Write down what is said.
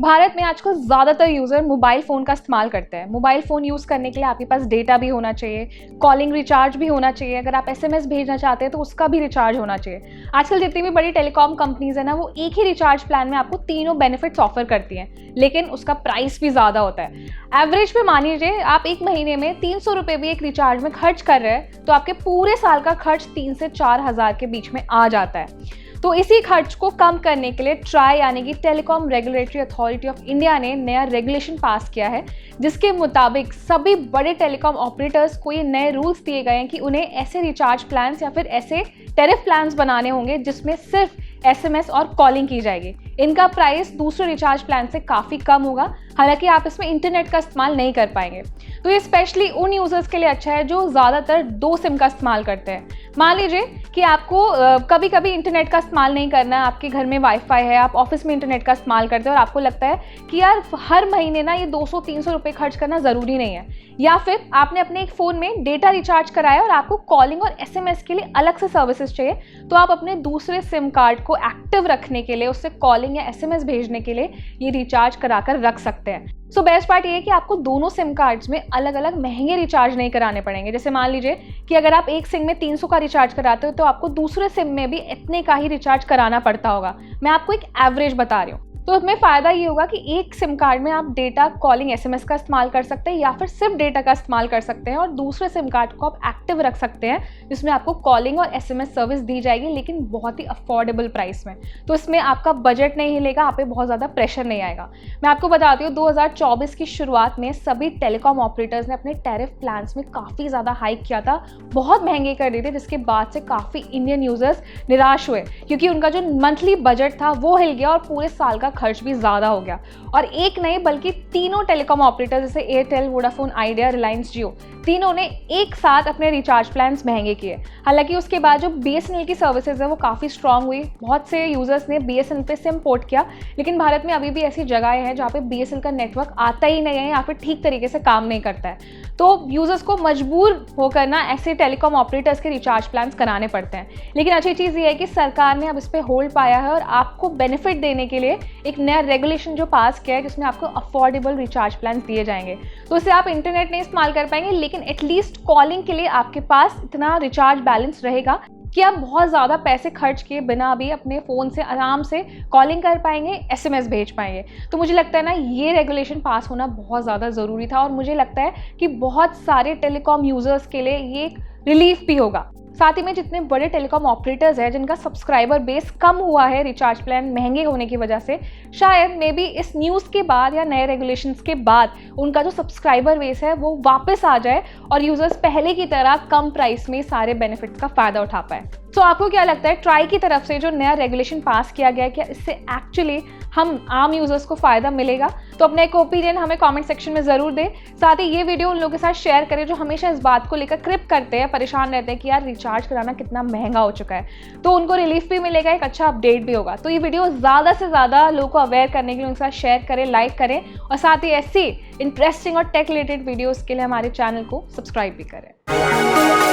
भारत में आजकल ज़्यादातर यूज़र मोबाइल फ़ोन का इस्तेमाल करते हैं। मोबाइल फ़ोन यूज़ करने के लिए आपके पास डेटा भी होना चाहिए, कॉलिंग रिचार्ज भी होना चाहिए, अगर आप एसएमएस भेजना चाहते हैं तो उसका भी रिचार्ज होना चाहिए। आजकल जितनी भी बड़ी टेलीकॉम कंपनीज़ हैं ना, वो एक ही रिचार्ज प्लान में आपको तीनों बेनिफिट्स ऑफर करती हैं, लेकिन उसका प्राइस भी ज़्यादा होता है। एवरेज पे मान लीजिए आप एक महीने में 300 रुपये भी एक रिचार्ज में खर्च कर रहे हैं, तो आपके पूरे साल का खर्च 3 से 4 हज़ार के बीच में आ जाता है। तो इसी खर्च को कम करने के लिए ट्राई यानी कि telecom regulatory authority of India ने नया रेगुलेशन पास किया है, जिसके मुताबिक सभी बड़े टेलीकॉम ऑपरेटर्स को ये नए रूल्स दिए गए हैं कि उन्हें ऐसे रिचार्ज प्लान्स या फिर ऐसे टैरिफ प्लान्स बनाने होंगे जिसमें सिर्फ एसएमएस और कॉलिंग की जाएगी। इनका प्राइस दूसरे रिचार्ज प्लान से काफ़ी कम होगा, हालांकि आप इसमें इंटरनेट का इस्तेमाल नहीं कर पाएंगे। तो ये स्पेशली उन यूज़र्स के लिए अच्छा है जो ज़्यादातर 2 सिम का इस्तेमाल करते हैं। मान लीजिए कि आपको कभी कभी इंटरनेट का इस्तेमाल नहीं करना है, आपके घर में वाईफाई है, आप ऑफिस में इंटरनेट का इस्तेमाल करते हैं और आपको लगता है कि यार हर महीने ना ये 200-300 रुपये खर्च करना ज़रूरी नहीं है, या फिर आपने अपने एक फ़ोन में डेटा रिचार्ज कराया और आपको कॉलिंग और एसएमएस के लिए अलग से सर्विसेज चाहिए, तो आप अपने दूसरे सिम कार्ड को एक्टिव रखने के लिए, उससे कॉलिंग या एसएमएस भेजने के लिए ये रिचार्ज कराकर रख सकते हैं। सो बेस्ट पार्ट ये है कि आपको दोनों सिम कार्ड्स में अलग अलग महंगे रिचार्ज नहीं कराने पड़ेंगे। जैसे मान लीजिए कि अगर आप एक सिम में 300 का रिचार्ज कराते हो तो आपको दूसरे सिम में भी इतने का ही रिचार्ज कराना पड़ता होगा। मैं आपको एक एवरेज बता रही हूँ। तो इसमें फ़ायदा ये होगा कि एक सिम कार्ड में आप डेटा, कॉलिंग, एसएमएस का इस्तेमाल कर सकते हैं या फिर सिर्फ डेटा का इस्तेमाल कर सकते हैं, और दूसरे सिम कार्ड को आप एक्टिव रख सकते हैं जिसमें आपको कॉलिंग और एसएमएस सर्विस दी जाएगी, लेकिन बहुत ही अफोर्डेबल प्राइस में। तो इसमें आपका बजट नहीं हिलेगा, आप पे बहुत ज़्यादा प्रेशर नहीं आएगा। मैं आपको बताती हूँ 2024 की शुरुआत में सभी टेलीकॉम ऑपरेटर्स ने अपने टैरिफ प्लान्स में काफ़ी ज़्यादा हाइक किया था, बहुत महंगे कर दिए थे, जिसके बाद से काफ़ी इंडियन यूज़र्स निराश हुए क्योंकि उनका जो मंथली बजट था वो हिल गया और पूरे साल का खर्च भी ज़्यादा हो गया। और एक नहीं बल्कि तीनों टेलीकॉम ऑपरेटर जैसे एयरटेल, वोडाफोन आइडिया, रिलायंस जियो, तीनों ने एक साथ अपने रिचार्ज प्लान्स महंगे किए। हालांकि उसके बाद जो बीएसएनएल की सर्विसेज है वो काफ़ी स्ट्रांग हुई, बहुत से यूज़र्स ने बीएसएनएल पे सिम पोर्ट किया, लेकिन भारत में अभी भी ऐसी जगहें हैं जहाँ पे बीएसएनएल का नेटवर्क आता ही नहीं है या फिर ठीक तरीके से काम नहीं करता है। तो यूज़र्स को मजबूर होकर ना ऐसे टेलीकॉम ऑपरेटर्स के रिचार्ज प्लान्स कराने पड़ते हैं। लेकिन अच्छी चीज़ ये है कि सरकार ने अब इस पर होल्ड पाया है और आपको बेनिफिट देने के लिए एक नया रेगुलेशन जो पास किया है जिसमें आपको अफोर्डेबल रिचार्ज प्लान्स दिए जाएंगे। तो इससे आप इंटरनेट नहीं इस्तेमाल कर पाएंगे, लेकिन एटलीस्ट कॉलिंग के लिए आपके पास इतना रिचार्ज बैलेंस रहेगा कि आप बहुत ज़्यादा पैसे खर्च किए बिना भी अपने फ़ोन से आराम से कॉलिंग कर पाएंगे, एसएमएस भेज पाएंगे। तो मुझे लगता है ना ये रेगुलेशन पास होना बहुत ज़्यादा ज़रूरी था, और मुझे लगता है कि बहुत सारे टेलीकॉम यूज़र्स के लिए ये एक रिलीफ भी होगा। साथ ही में जितने बड़े टेलीकॉम ऑपरेटर्स हैं जिनका सब्सक्राइबर बेस कम हुआ है रिचार्ज प्लान महंगे होने की वजह से, शायद मे बी इस न्यूज़ के बाद या नए रेगुलेशंस के बाद उनका जो सब्सक्राइबर बेस है वो वापस आ जाए और यूज़र्स पहले की तरह कम प्राइस में सारे बेनिफिट्स का फ़ायदा उठा पाए। तो आपको क्या लगता है, ट्राई की तरफ से जो नया रेगुलेशन पास किया गया है, क्या इससे एक्चुअली हम आम यूज़र्स को फ़ायदा मिलेगा? तो अपने एक ओपिनियन हमें कमेंट सेक्शन में ज़रूर दें। साथ ही ये वीडियो उन लोगों के साथ शेयर करें जो हमेशा इस बात को लेकर क्रिप करते हैं, परेशान रहते हैं कि यार रिचार्ज कराना कितना महंगा हो चुका है। तो उनको रिलीफ भी मिलेगा, एक अच्छा अपडेट भी होगा। तो ये वीडियो ज़्यादा से ज़्यादा लोगों को अवेयर करने के लिए उनके साथ शेयर करें, लाइक करें, और साथ ही ऐसी इंटरेस्टिंग और टेक रिलेटेड वीडियोज़ के लिए हमारे चैनल को सब्सक्राइब भी करें।